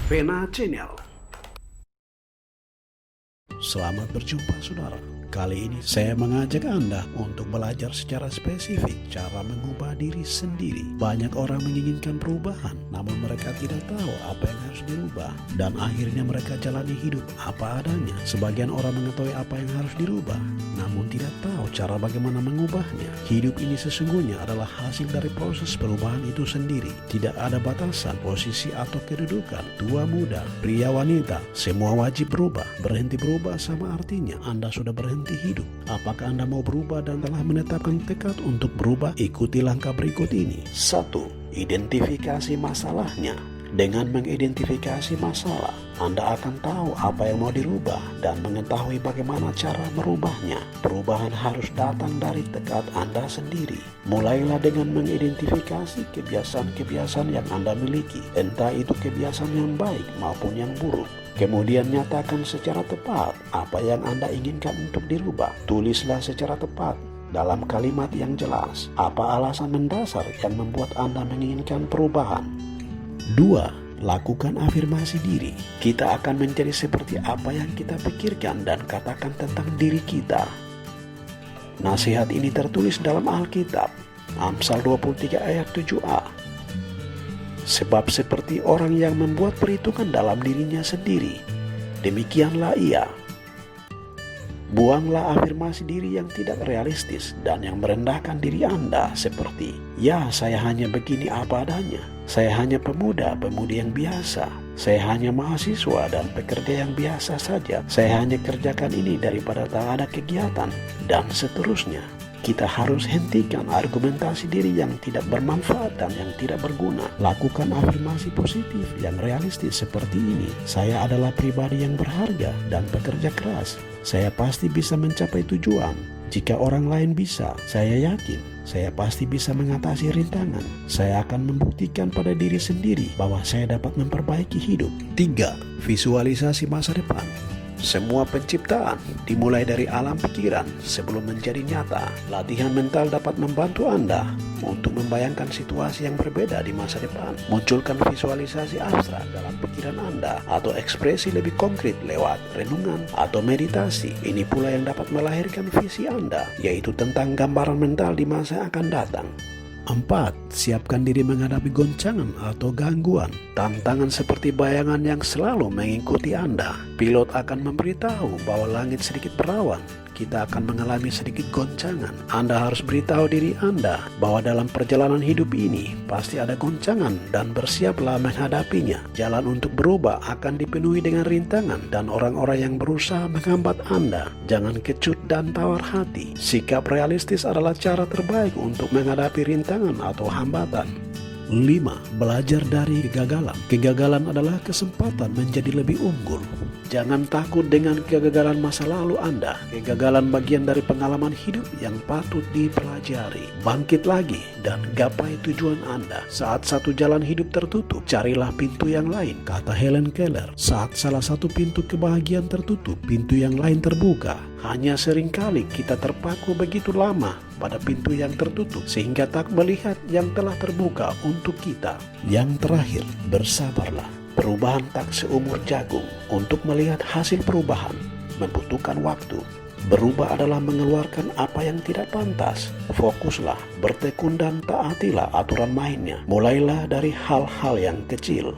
Pena Channel. Selamat berjumpa saudara. Kali ini saya mengajak Anda untuk belajar secara spesifik cara mengubah diri sendiri. Banyak orang menginginkan perubahan, namun mereka tidak tahu apa yang harus dirubah. Dan akhirnya mereka jalani hidup apa adanya. Sebagian orang mengetahui apa yang harus dirubah, namun tidak tahu cara bagaimana mengubahnya. Hidup ini sesungguhnya adalah hasil dari proses perubahan itu sendiri. Tidak ada batasan, posisi atau kedudukan, tua muda, pria wanita, semua wajib berubah. Berhenti berubah sama artinya Anda sudah berhenti hidup. Apakah Anda mau berubah dan telah menetapkan tekad untuk berubah? Ikuti langkah berikut ini. 1. Identifikasi masalahnya. Dengan mengidentifikasi masalah, Anda akan tahu apa yang mau dirubah dan mengetahui bagaimana cara merubahnya. Perubahan harus datang dari tekad Anda sendiri. Mulailah dengan mengidentifikasi kebiasaan-kebiasaan yang Anda miliki, entah itu kebiasaan yang baik maupun yang buruk. Kemudian nyatakan secara tepat apa yang Anda inginkan untuk dirubah. Tulislah secara tepat dalam kalimat yang jelas apa alasan mendasar yang membuat Anda menginginkan perubahan. 2. Lakukan afirmasi diri. Kita akan menjadi seperti apa yang kita pikirkan dan katakan tentang diri kita. Nasihat ini tertulis dalam Alkitab, Amsal 23 ayat 7a. Sebab seperti orang yang membuat perhitungan dalam dirinya sendiri, demikianlah ia. Buanglah afirmasi diri yang tidak realistis dan yang merendahkan diri Anda seperti, ya saya hanya begini apa adanya, saya hanya pemuda-pemudi yang biasa, saya hanya mahasiswa dan pekerja yang biasa saja, saya hanya kerjakan ini daripada tak ada kegiatan, dan seterusnya. Kita harus hentikan argumentasi diri yang tidak bermanfaat dan yang tidak berguna. Lakukan afirmasi positif yang realistis seperti ini. Saya adalah pribadi yang berharga dan bekerja keras. Saya pasti bisa mencapai tujuan. Jika orang lain bisa, saya yakin saya pasti bisa mengatasi rintangan. Saya akan membuktikan pada diri sendiri bahwa saya dapat memperbaiki hidup. 3. Visualisasi masa depan. Semua penciptaan dimulai dari alam pikiran sebelum menjadi nyata. Latihan mental dapat membantu Anda untuk membayangkan situasi yang berbeda di masa depan. Munculkan visualisasi abstrak dalam pikiran Anda atau ekspresi lebih konkret lewat renungan atau meditasi. Ini pula yang dapat melahirkan visi Anda, yaitu tentang gambaran mental di masa yang akan datang. 4. Siapkan diri menghadapi goncangan atau gangguan. Tantangan seperti bayangan yang selalu mengikuti Anda. Pilot akan memberitahu bahwa langit sedikit berawan. Kita akan mengalami sedikit goncangan. Anda harus beritahu diri Anda bahwa dalam perjalanan hidup ini pasti ada goncangan dan bersiaplah menghadapinya. Jalan untuk berubah akan dipenuhi dengan rintangan dan orang-orang yang berusaha menghambat Anda. Jangan kecut dan tawar hati. Sikap realistis adalah cara terbaik untuk menghadapi rintangan atau hambatan. 5. Belajar dari kegagalan. Kegagalan adalah kesempatan menjadi lebih unggul. Jangan takut dengan kegagalan masa lalu Anda. Kegagalan bagian dari pengalaman hidup yang patut dipelajari. Bangkit lagi dan gapai tujuan Anda. Saat satu jalan hidup tertutup, carilah pintu yang lain, kata Helen Keller. Saat salah satu pintu kebahagiaan tertutup, pintu yang lain terbuka. Hanya seringkali kita terpaku begitu lama pada pintu yang tertutup sehingga tak melihat yang telah terbuka untuk kita. Yang terakhir, bersabarlah. Perubahan tak seumur jagung. Untuk melihat hasil perubahan membutuhkan waktu. Berubah adalah mengeluarkan apa yang tidak pantas. Fokuslah, bertekun dan taatilah aturan mainnya. Mulailah dari hal-hal yang kecil.